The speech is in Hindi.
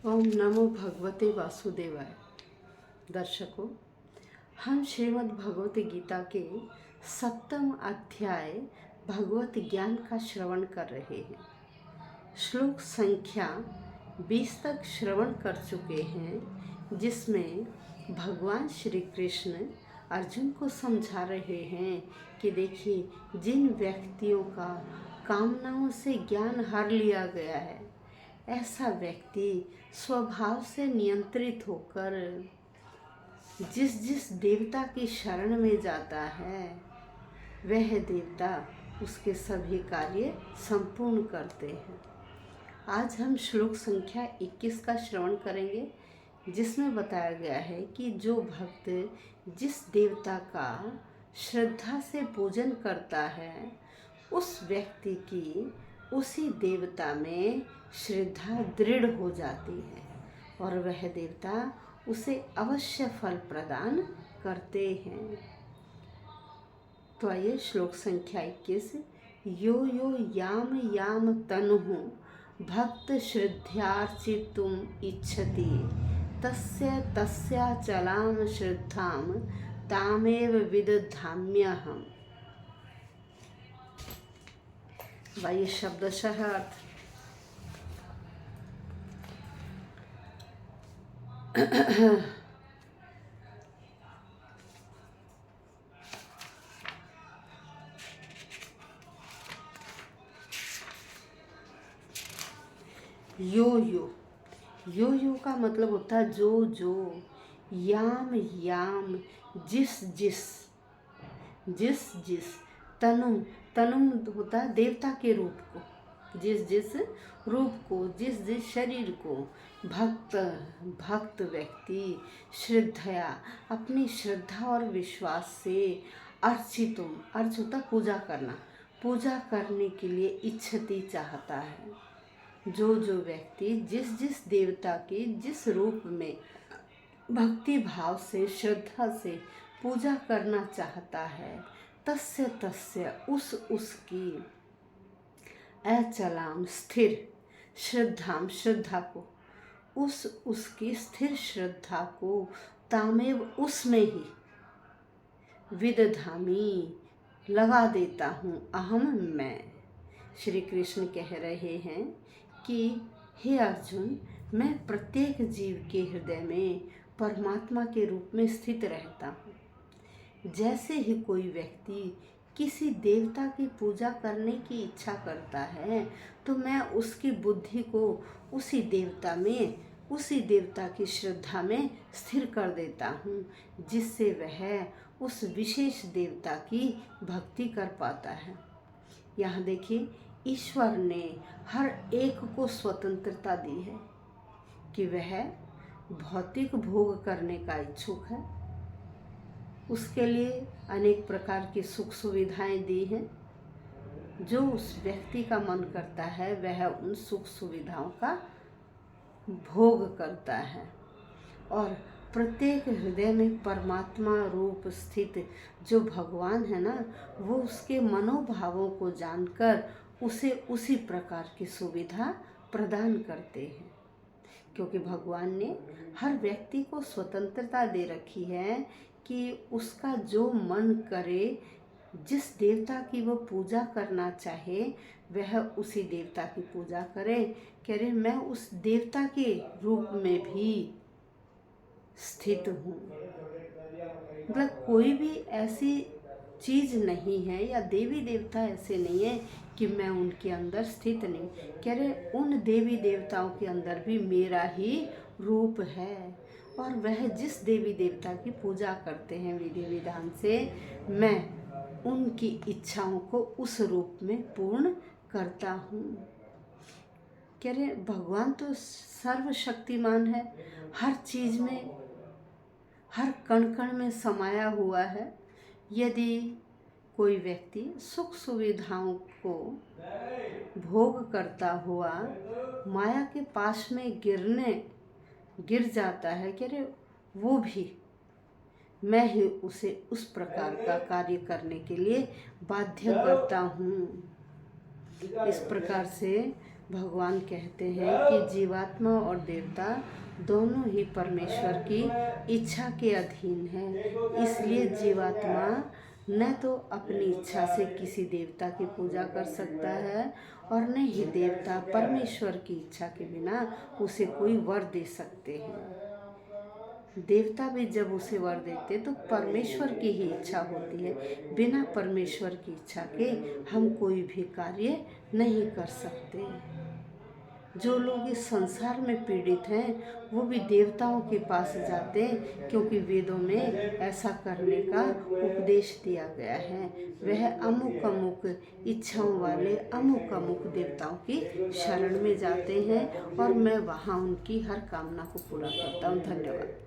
ओम नमो भगवते वासुदेवाय। दर्शकों, हम श्रीमद् भगवत गीता के 7वें अध्याय भगवत ज्ञान का श्रवण कर रहे हैं। श्लोक संख्या 20 तक श्रवण कर चुके हैं, जिसमें भगवान श्री कृष्ण अर्जुन को समझा रहे हैं कि देखिए, जिन व्यक्तियों का कामनाओं से ज्ञान हर लिया गया है, ऐसा व्यक्ति स्वभाव से नियंत्रित होकर जिस जिस देवता की शरण में जाता है, वह देवता उसके सभी कार्य संपूर्ण करते हैं। आज हम श्लोक संख्या 21 का श्रवण करेंगे, जिसमें बताया गया है कि जो भक्त जिस देवता का श्रद्धा से पूजन करता है, उस व्यक्ति की उसी देवता में श्रद्धा दृढ़ हो जाती है और वह देवता उसे अवश्य फल प्रदान करते हैं। तो आइए श्लोक संख्या 21। यो यो याम याम तनुः भक्त श्रद्धार्चितुम इच्छति तस्य तस्याचलां श्रद्धां तामेव विदधाम्यहम्। वाइए शब्दशः अर्थ। यो यो यो यो का मतलब होता है जो जो, याम याम जिस जिस, जिस जिस, तनु तनु होता है देवता के रूप को, जिस जिस रूप को, जिस जिस शरीर को भक्त भक्त व्यक्ति श्रद्धया अपनी श्रद्धा और विश्वास से अर्चितुम, अर्च होता पूजा करना, पूजा करने के लिए इच्छति चाहता है। जो जो व्यक्ति जिस जिस देवता के जिस रूप में भक्ति भाव से श्रद्धा से पूजा करना चाहता है, तस्य तस्य उसकी अचलाम स्थिर श्रद्धाम श्रद्धा को, उसकी स्थिर श्रद्धा को तामेव उसमें ही विदधामी लगा देता हूँ अहम मैं। श्री कृष्ण कह रहे हैं कि हे अर्जुन, मैं प्रत्येक जीव के हृदय में परमात्मा के रूप में स्थित रहता हूँ। जैसे ही कोई व्यक्ति किसी देवता की पूजा करने की इच्छा करता है, तो मैं उसकी बुद्धि को उसी देवता में, उसी देवता की श्रद्धा में स्थिर कर देता हूँ, जिससे वह उस विशेष देवता की भक्ति कर पाता है। यहाँ देखिए, ईश्वर ने हर एक को स्वतंत्रता दी है कि वह भौतिक भोग करने का इच्छुक है। उसके लिए अनेक प्रकार की सुख सुविधाएं दी हैं। जो उस व्यक्ति का मन करता है, वह उन सुख सुविधाओं का भोग करता है। और प्रत्येक हृदय में परमात्मा रूप स्थित जो भगवान है ना, वो उसके मनोभावों को जानकर उसे उसी प्रकार की सुविधा प्रदान करते हैं। क्योंकि भगवान ने हर व्यक्ति को स्वतंत्रता दे रखी है कि उसका जो मन करे, जिस देवता की वो पूजा करना चाहे, वह उसी देवता की पूजा करे। कह रहे, मैं उस देवता के रूप में भी स्थित हूँ। मतलब कोई भी ऐसी चीज़ नहीं है या देवी देवता ऐसे नहीं है कि मैं उनके अंदर स्थित नहीं। कह रहे, उन देवी देवताओं के अंदर भी मेरा ही रूप है, और वह जिस देवी देवता की पूजा करते हैं विधि विधान से, मैं उनकी इच्छाओं को उस रूप में पूर्ण करता हूँ। कह रहे, भगवान तो सर्वशक्तिमान है, हर चीज़ में, हर कण कण में समाया हुआ है। यदि कोई व्यक्ति सुख सुविधाओं को भोग करता हुआ माया के पास में गिर जाता है, कह रहे, वो भी मैं ही उसे उस प्रकार का कार्य करने के लिए बाध्य करता हूँ। इस प्रकार से भगवान कहते हैं कि जीवात्मा और देवता दोनों ही परमेश्वर की इच्छा के अधीन है। इसलिए जीवात्मा न तो अपनी इच्छा से किसी देवता की पूजा कर सकता है और न ही देवता परमेश्वर की इच्छा के बिना उसे कोई वर दे सकते हैं। देवता भी जब उसे वर देते तो परमेश्वर की ही इच्छा होती है। बिना परमेश्वर की इच्छा के हम कोई भी कार्य नहीं कर सकते। जो लोग इस संसार में पीड़ित हैं वो भी देवताओं के पास जाते हैं, क्योंकि वेदों में ऐसा करने का उपदेश दिया गया है। वह अमुक अमुक इच्छाओं वाले अमुक अमुक देवताओं की शरण में जाते हैं और मैं वहाँ उनकी हर कामना को पूरा करता हूँ। धन्यवाद।